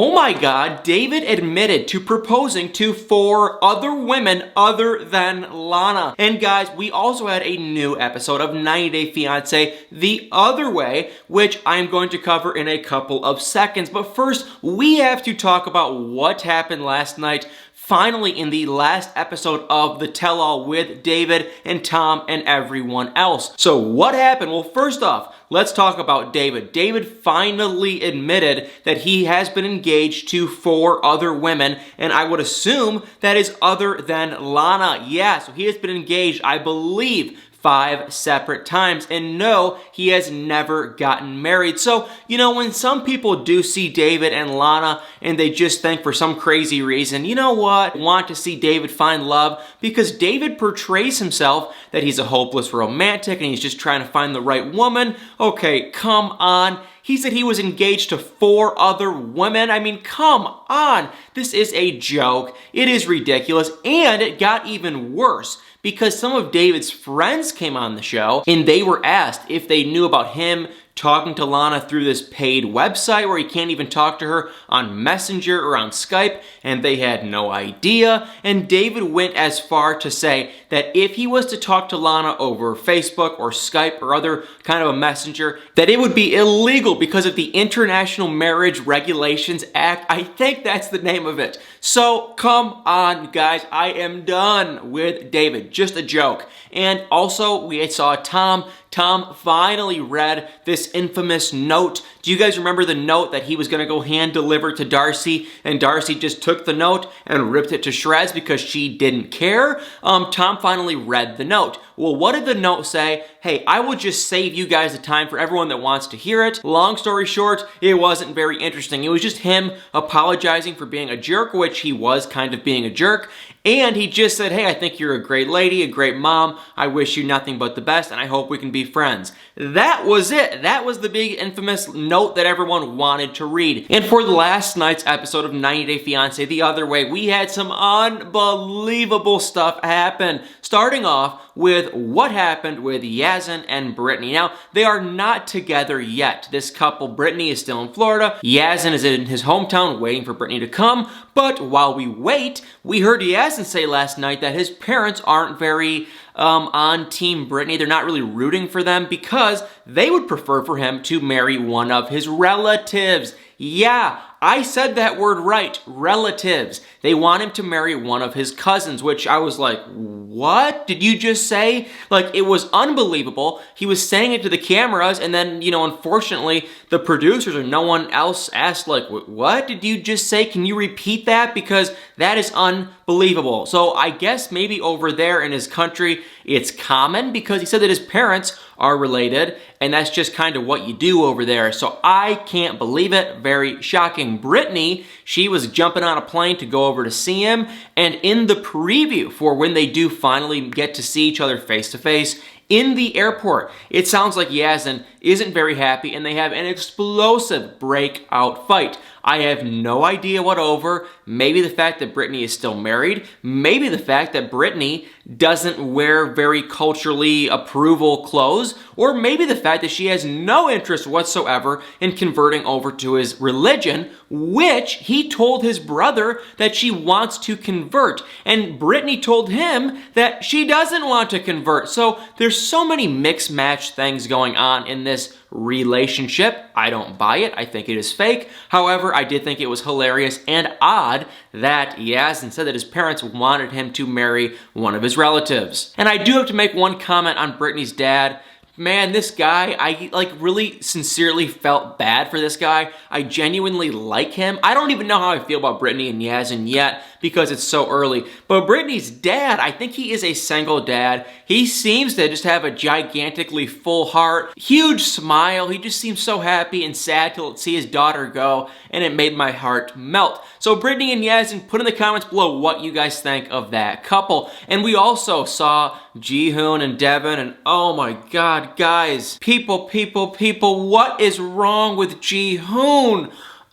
Oh my God, David admitted to proposing to 4 other women other than Lana. And guys, we also had a new episode of 90 Day Fiance the other way, which I'm going to cover in a couple of seconds. But first, we have to talk about what happened last night. Finally, in the last episode of The Tell-All with David and Tom and everyone else. So what happened? Well, first off, let's talk about David. David finally admitted that he has been engaged to 4 other women, and I would assume that is other than Lana. Yeah, so he has been engaged, I believe, 5 separate times, and no, he has never gotten married. So, you know, when some people do see David and Lana and they just think for some crazy reason, you know what, want to see David find love, because David portrays himself that he's a hopeless romantic and he's just trying to find the right woman. Okay, come on. He said he was engaged to 4 other women. I mean, come on. This is a joke. It is ridiculous, and it got even worse, because some of David's friends came on the show and they were asked if they knew about him talking to Lana through this paid website where he can't even talk to her on Messenger or on Skype, and they had no idea. And David went as far to say that if he was to talk to Lana over Facebook or Skype or other kind of a messenger, that it would be illegal because of the International Marriage Regulations Act. I think that's the name of it. So come on, guys, I am done with David. Just a joke. And also, we saw Tom finally read this infamous note. Do you guys remember the note that he was going to go hand deliver to Darcy, and Darcy just took the note and ripped it to shreds because she didn't care? Tom finally read the note. Well, what did the note say? Hey, I will just save you guys the time for everyone that wants to hear it. Long story short, it wasn't very interesting. It was just him apologizing for being a jerk, which he was kind of being a jerk. And he just said, hey, I think you're a great lady, a great mom. I wish you nothing but the best, and I hope we can be friends. That was it. That was the big infamous note that everyone wanted to read. And for the last night's episode of 90 Day Fiance the other way, we had some unbelievable stuff happen. Starting off with what happened with Yazan and Brittany. Now, they are not together yet. This couple, Brittany, is still in Florida. Yazan is in his hometown waiting for Brittany to come. But while we wait, we heard Yazan say last night that his parents aren't very on Team Brittany. They're not really rooting for them because they would prefer for him to marry one of his relatives. Yeah, I said that word right, relatives. They want him to marry one of his cousins, which I was like, what did you just say? Like, it was unbelievable. He was saying it to the cameras, and then, you know, unfortunately, the producers or no one else asked, like, what did you just say? Can you repeat that? Because that is unbelievable. So I guess maybe over there in his country, it's common, because he said that his parents are related, and that's just kind of what you do over there. So I can't believe it. Very shocking. Brittany, she was jumping on a plane to go over to see him, and in the preview for when they do finally get to see each other face to face in the airport, it sounds like Yazan isn't very happy, and they have an explosive breakout fight. I have no idea what over. Maybe the fact that Brittany is still married. Maybe the fact that Brittany doesn't wear very culturally approval clothes. Or maybe the fact that she has no interest whatsoever in converting over to his religion, which he told his brother that she wants to convert. And Brittany told him that she doesn't want to convert. So there's so many mixed match things going on in this relationship. I don't buy it. I think it is fake. However, I did think it was hilarious and odd that Yazan said that his parents wanted him to marry one of his relatives. And I do have to make one comment on Brittany's dad. Man, this guy, I really sincerely felt bad for this guy. I genuinely like him. I don't even know how I feel about Brittany and Yazan yet because it's so early. But Brittany's dad, I think he is a single dad. He seems to just have a gigantically full heart, huge smile. He just seems so happy and sad to see his daughter go, and it made my heart melt. So Brittany and Yazan, put in the comments below what you guys think of that couple. And we also saw Ji-hoon and Devin, and oh my God, guys, people, what is wrong with Ji-hoon?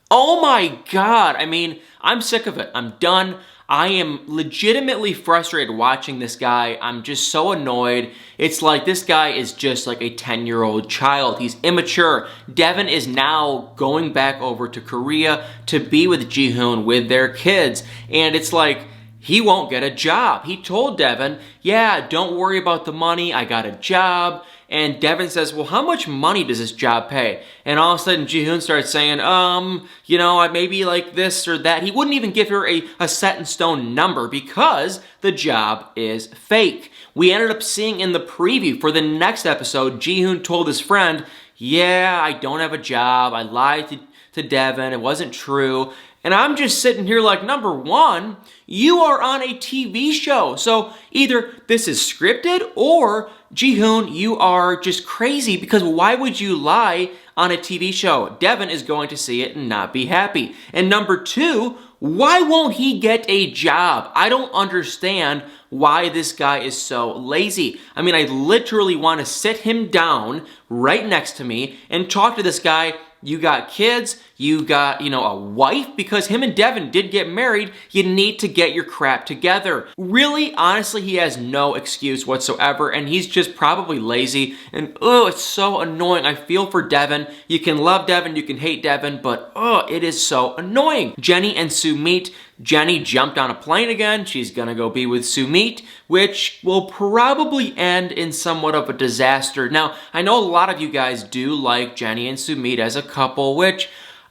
Oh my God, I mean, I'm sick of it. I'm done. I am legitimately frustrated watching this guy. I'm just so annoyed. It's like this guy is just like a 10-year-old child. He's immature. Devin is now going back over to Korea to be with Ji-hoon with their kids. And it's like, he won't get a job. He told Devin, yeah, don't worry about the money. I got a job. And Devin says, well, how much money does this job pay? And all of a sudden, Ji-hoon starts saying, I maybe like this or that. He wouldn't even give her a set in stone number because the job is fake. We ended up seeing in the preview for the next episode, Ji-hoon told his friend, yeah, I don't have a job. I lied to Devin. It wasn't true. And I'm just sitting here like, number one, you are on a TV show. So either this is scripted or Ji-hoon, you are just crazy because why would you lie on a TV show? Devin is going to see it and not be happy. And number two, why won't he get a job? I don't understand why this guy is so lazy. I mean, I literally want to sit him down right next to me and talk to this guy. You got kids, you got, a wife, because him and Devin did get married. You need to get your crap together. Really, honestly, he has no excuse whatsoever, and he's just probably lazy, and it's so annoying. I feel for Devin. You can love Devin, you can hate Devin, but it is so annoying. Jenny and Sumit. Jenny jumped on a plane again. She's gonna go be with Sumit, which will probably end in somewhat of a disaster. Now, I know a lot of you guys do like Jenny and Sumit as a couple, which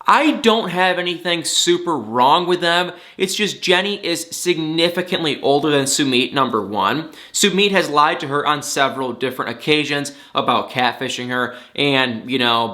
I don't have anything super wrong with them. It's just Jenny is significantly older than Sumit, number one. Sumit has lied to her on several different occasions about catfishing her and,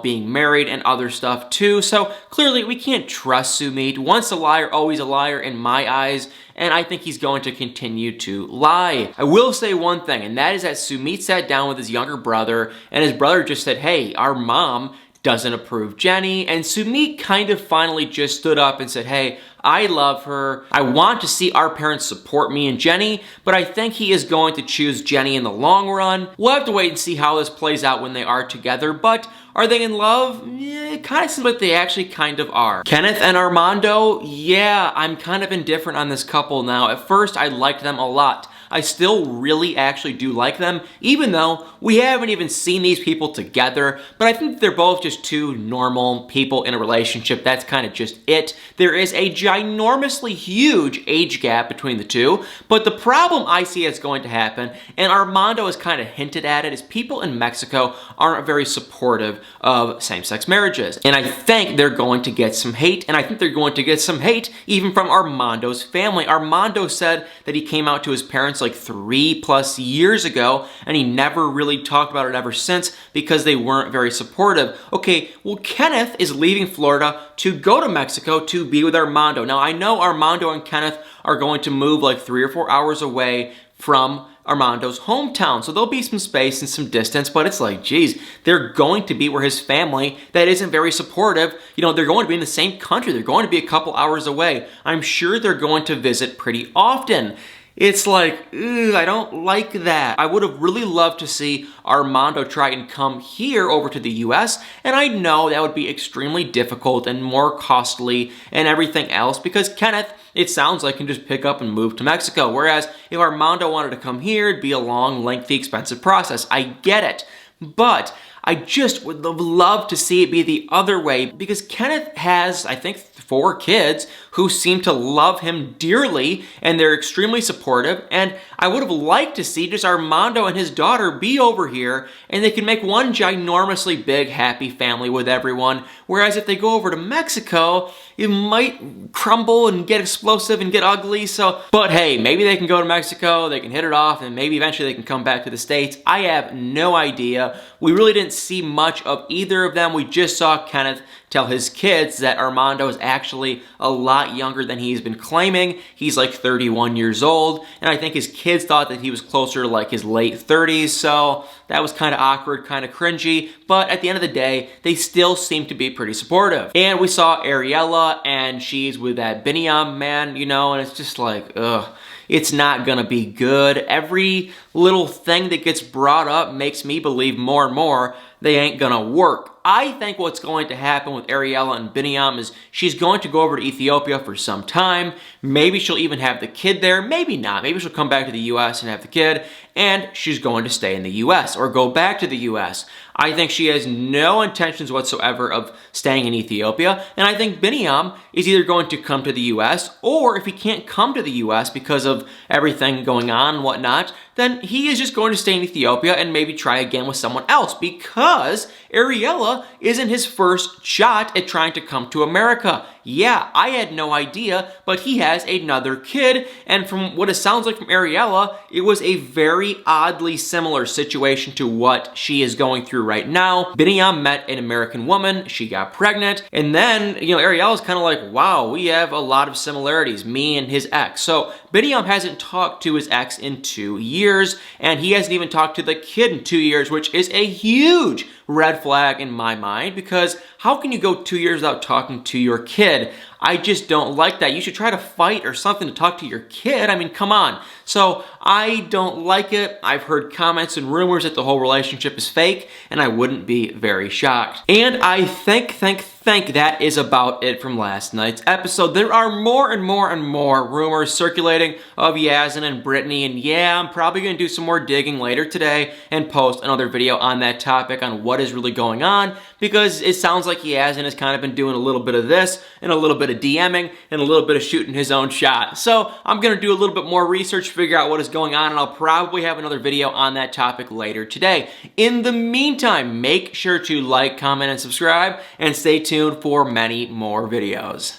being married and other stuff too. So clearly we can't trust Sumit. Once a liar, always a liar in my eyes. And I think he's going to continue to lie. I will say one thing, and that is that Sumit sat down with his younger brother, and his brother just said, hey, our mom doesn't approve Jenny, and Sumit kind of finally just stood up and said, hey, I love her. I want to see our parents support me and Jenny, but I think he is going to choose Jenny in the long run. We'll have to wait and see how this plays out when they are together, but are they in love? Yeah, it kind of seems like they actually kind of are. Kenneth and Armando, yeah, I'm kind of indifferent on this couple now. At first, I liked them a lot. I still really actually do like them, even though we haven't even seen these people together, but I think they're both just two normal people in a relationship. That's kind of just it. There is a ginormously huge age gap between the two, but the problem I see is going to happen, and Armando has kind of hinted at it, is people in Mexico aren't very supportive of same-sex marriages, and I think they're going to get some hate, and I think they're going to get some hate even from Armando's family. Armando said that he came out to his parents like 3+ years ago, and he never really talked about it ever since because they weren't very supportive. Okay, well, Kenneth is leaving Florida to go to Mexico to be with Armando. Now, I know Armando and Kenneth are going to move like 3 or 4 hours away from Armando's hometown, so there'll be some space and some distance, but it's like, geez, they're going to be where his family that isn't very supportive, they're going to be in the same country. They're going to be a couple hours away. I'm sure they're going to visit pretty often. It's like, I don't like that. I would have really loved to see Armando try and come here over to the US, and I know that would be extremely difficult and more costly and everything else because Kenneth, it sounds like, can just pick up and move to Mexico, whereas if Armando wanted to come here, it'd be a long, lengthy, expensive process. I get it, but I just would love to see it be the other way because Kenneth has, I think, 4 kids who seem to love him dearly and they're extremely supportive, and I would have liked to see just Armando and his daughter be over here and they can make one ginormously big happy family with everyone, whereas if they go over to Mexico, it might crumble and get explosive and get ugly. But hey, maybe they can go to Mexico, they can hit it off, and maybe eventually they can come back to the States. I have no idea. We really didn't see much of either of them. We just saw Kenneth tell his kids that Armando is actually a lot younger than he's been claiming. He's like 31 years old, and I think his kids thought that he was closer to like his late 30s, so that was kind of awkward, kind of cringy, but at the end of the day, they still seem to be pretty supportive. And we saw Ariela, and she's with that Biniyam man, and it's just like, ugh. It's not gonna be good. Every little thing that gets brought up makes me believe more and more they ain't gonna work. I think what's going to happen with Ariela and Biniyam is she's going to go over to Ethiopia for some time. Maybe she'll even have the kid there, maybe not. Maybe she'll come back to the US and have the kid, and she's going to stay in the US or go back to the US. I think she has no intentions whatsoever of staying in Ethiopia, and I think Biniyam is either going to come to the US, or if he can't come to the US because of everything going on and whatnot, then he is just going to stay in Ethiopia and maybe try again with someone else, because Ariela isn't his first shot at trying to come to America. Yeah, I had no idea, but he has another kid, and from what it sounds like from Ariela, it was a very oddly similar situation to what she is going through right now. Biniyam met an American woman, she got pregnant, and then, Ariela's kind of like, wow, we have a lot of similarities, me and his ex. So Biniyam hasn't talked to his ex in 2 years, and he hasn't even talked to the kid in 2 years, which is a huge red flag in my mind, because how can you go 2 years without talking to your kid? I just don't like that. You should try to fight or something to talk to your kid. I mean, come on. So I don't like it. I've heard comments and rumors that the whole relationship is fake, and I wouldn't be very shocked. And I think that is about it from last night's episode. There are more and more rumors circulating of Yazan and Brittany, and yeah, I'm probably going to do some more digging later today and post another video on that topic on what is really going on, because it sounds like Yazan has kind of been doing a little bit of this and a little bit of DMing and a little bit of shooting his own shot. So I'm going to do a little bit more research, figure out what is going on, and I'll probably have another video on that topic later today. In the meantime, make sure to like, comment, and subscribe, and stay tuned for many more videos.